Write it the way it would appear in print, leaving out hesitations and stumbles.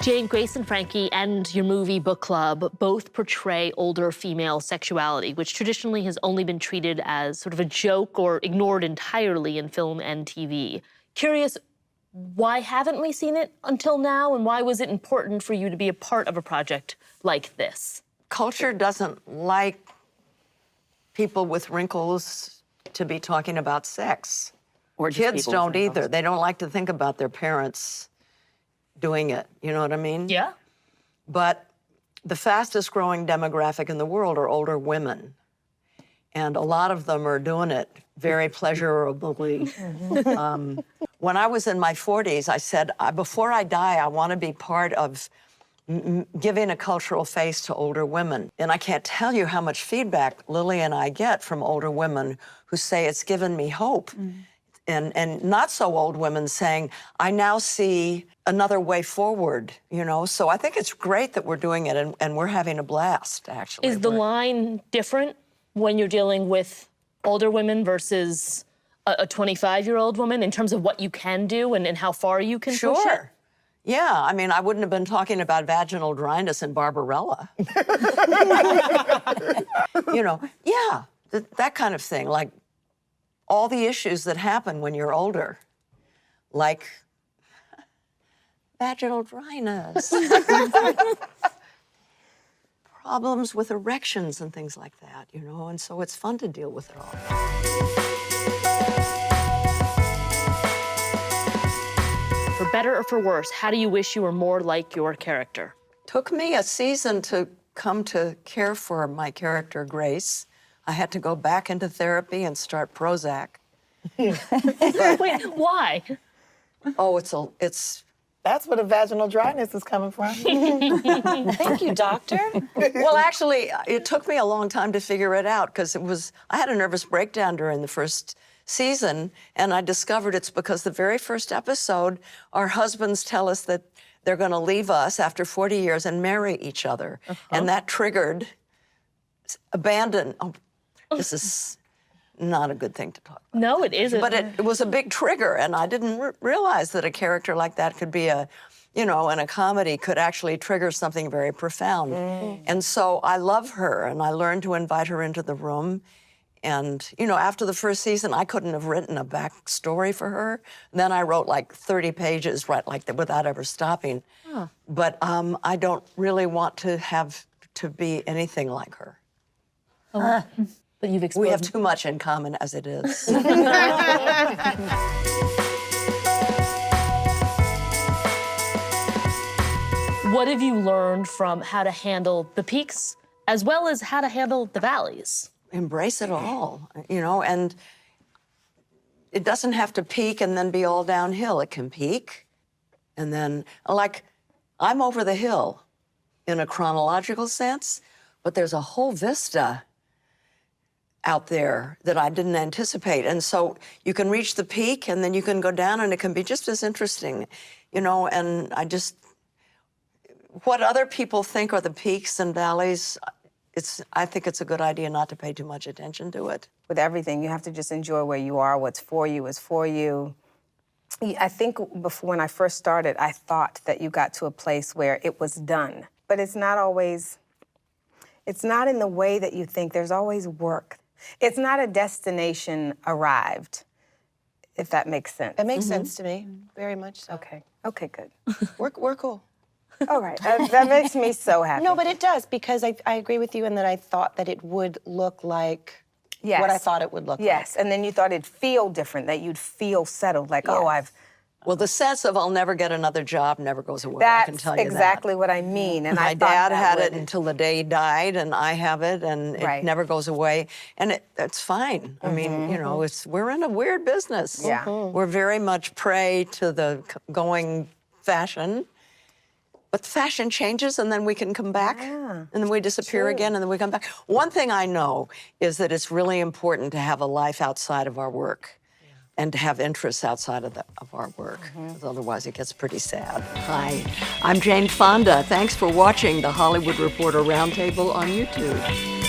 Jane, Grace, and Frankie and your movie Book Club both portray older female sexuality, which traditionally has only been treated as sort of a joke or ignored entirely in film and TV. Curious, why haven't we seen it until now, and why was it important for you to be a part of a project like this? Culture doesn't like people with wrinkles to be talking about sex. Or just Kids people don't with wrinkles. either. They don't like to think about their parents doing it. You know what I mean? Yeah. But the fastest growing demographic in the world are older women. And a lot of them are doing it very pleasurably. When I was in my 40s, I said, before I die, I want to be part of giving a cultural face to older women. And I can't tell you how much feedback Lily and I get from older women who say it's given me hope. And not so old women saying, I now see another way forward, you know? So I think it's great that we're doing it, and we're having a blast, actually. Is the line different when you're dealing with older women versus a 25-year-old woman in terms of what you can do and how far you can push it? Sure. Yeah, I mean, I wouldn't have been talking about vaginal dryness in Barbarella. You know, yeah, that kind of thing, like all the issues that happen when you're older, like vaginal dryness, problems with erections and things like that, you know, and so it's fun to deal with it all. For better or for worse, how do you wish you were more like your character? Took me a season to come to care for my character, Grace. I had to go back into therapy and start Prozac. Wait, why? Oh, it's That's where the vaginal dryness is coming from. Thank you, doctor. well, actually, it took me a long time to figure it out because I had a nervous breakdown during the first season, and I discovered it's because the very first episode, our husbands tell us that they're going to leave us after 40 years and marry each other. And that triggered abandon. Oh, this is not a good thing to talk about. No, it isn't. But it was a big trigger, and I didn't realize that a character like that could be in a comedy could actually trigger something very profound. And so I love her, and I learned to invite her into the room. And, you know, after the first season, I couldn't have written a backstory for her. Then I wrote like 30 pages, right, like that, without ever stopping. But I don't really want to have to be anything like her. But you've explored. We have too much in common as it is. What have you learned from how to handle the peaks as well as how to handle the valleys? Embrace it all, you know, and it doesn't have to peak and then be all downhill. It can peak, and then, like, I'm over the hill in a chronological sense, but there's a whole vista out there that I didn't anticipate. And so you can reach the peak and then you can go down and it can be just as interesting, you know, and what other people think are the peaks and valleys, I think it's a good idea not to pay too much attention to it. With everything, you have to just enjoy where you are. What's for you is for you. I think before, when I first started, I thought that you got to a place where it was done. But it's not always, it's not in the way that you think. There's always work. It's not a destination arrived, if that makes sense. It makes sense to me, very much so. Okay, good. We're cool. All right, that makes me so happy. No, but it does, because I agree with you in that I thought that it would look like Yes. what I thought it would look like. Yes, and then you thought it'd feel different, that you'd feel settled, like, oh, Yes. Well, the sense of I'll never get another job never goes away, I can That's tell you exactly what I mean. And My I thought dad that had would- it until the day he died, and I have it, and Right. it never goes away. And it's fine. I mean, you know, we're in a weird business. Yeah. We're very much prey to the going fashion. But fashion changes, and then we can come back, and then we disappear again, and then we come back. One thing I know is that it's really important to have a life outside of our work. And to have interests outside of our work, because otherwise it gets pretty sad. Hi, I'm Jane Fonda. Thanks for watching the Hollywood Reporter Roundtable on YouTube.